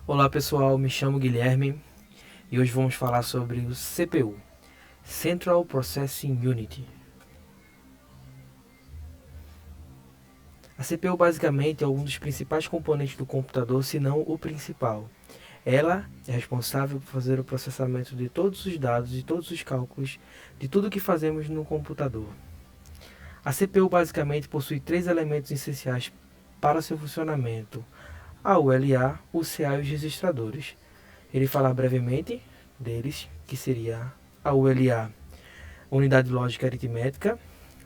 Olá pessoal, me chamo Guilherme e hoje vamos falar sobre o CPU, Central Processing Unit. A CPU basicamente é um dos principais componentes do computador, se não o principal. Ela é responsável por fazer o processamento de todos os dados, de todos os cálculos, de tudo que fazemos no computador. A CPU basicamente possui três elementos essenciais para seu funcionamento: a ULA, o CA e os registradores. Ele falar brevemente deles, que seria a ULA, unidade lógica aritmética.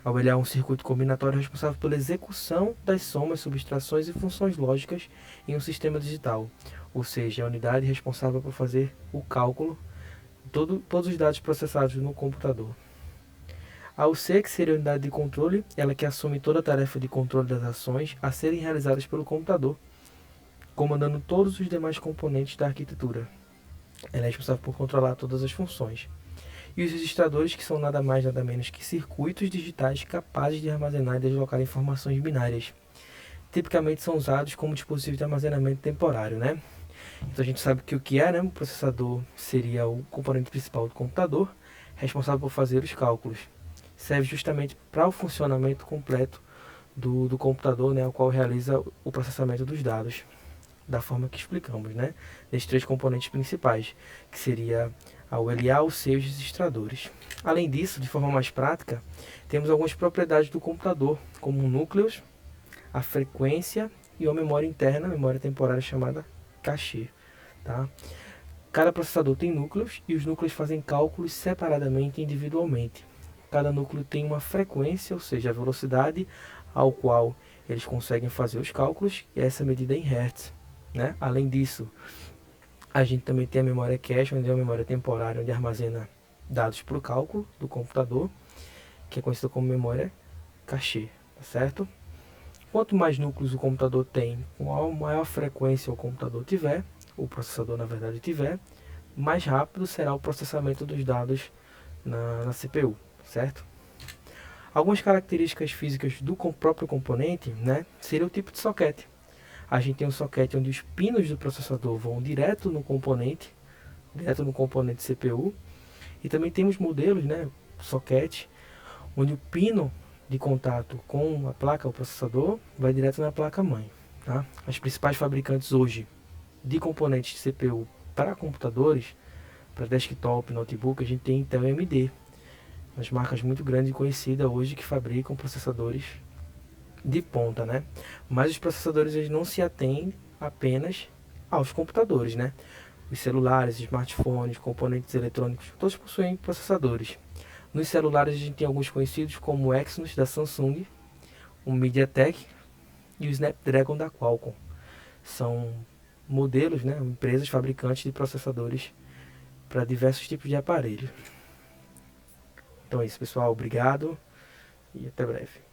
A ULA é um circuito combinatório responsável pela execução das somas, subtrações e funções lógicas em um sistema digital, ou seja, a unidade responsável por fazer o cálculo de todos os dados processados no computador. A UC, que seria a unidade de controle, ela que assume toda a tarefa de controle das ações a serem realizadas pelo computador, comandando todos os demais componentes da arquitetura. Ela é responsável por controlar todas as funções. E os registradores, que são nada mais nada menos que circuitos digitais capazes de armazenar e deslocar informações binárias. Tipicamente são usados como dispositivos de armazenamento temporário, né? Então a gente sabe que o que é, né? O processador seria o componente principal do computador, responsável por fazer os cálculos. Serve justamente para o funcionamento completo do computador, né? O qual realiza o processamento dos dados da forma que explicamos, né? Desses três componentes principais, que seria a ULA, o C e os registradores. Além disso, de forma mais prática, temos algumas propriedades do computador, como núcleos, a frequência e a memória interna, a memória temporária chamada cache. Tá? Cada processador tem núcleos e os núcleos fazem cálculos separadamente e individualmente. Cada núcleo tem uma frequência, ou seja, a velocidade ao qual eles conseguem fazer os cálculos, e essa medida é em Hertz. Né? Além disso, a gente também tem a memória cache, onde é a memória temporária, onde armazena dados para o cálculo do computador, que é conhecida como memória cache, tá certo? Quanto mais núcleos o computador tem, com a maior frequência o computador tiver, o processador na verdade tiver, mais rápido será o processamento dos dados na CPU, certo? Algumas características físicas do próprio componente, né, seria o tipo de soquete. A gente tem um soquete onde os pinos do processador vão direto no componente CPU. E também temos modelos, né, soquete, onde o pino de contato com a placa, o processador, vai direto na placa-mãe. Tá? As principais fabricantes hoje de componentes de CPU para computadores, para desktop, notebook, a gente tem Intel e AMD. As marcas muito grandes e conhecidas hoje que fabricam processadores de ponta, né? Mas os processadores eles não se atêm apenas aos computadores, né? Os celulares, smartphones, componentes eletrônicos, todos possuem processadores. Nos celulares a gente tem alguns conhecidos como o Exynos da Samsung, o MediaTek e o Snapdragon da Qualcomm. São modelos, né? Empresas fabricantes de processadores para diversos tipos de aparelhos. Então é isso, pessoal. Obrigado e até breve.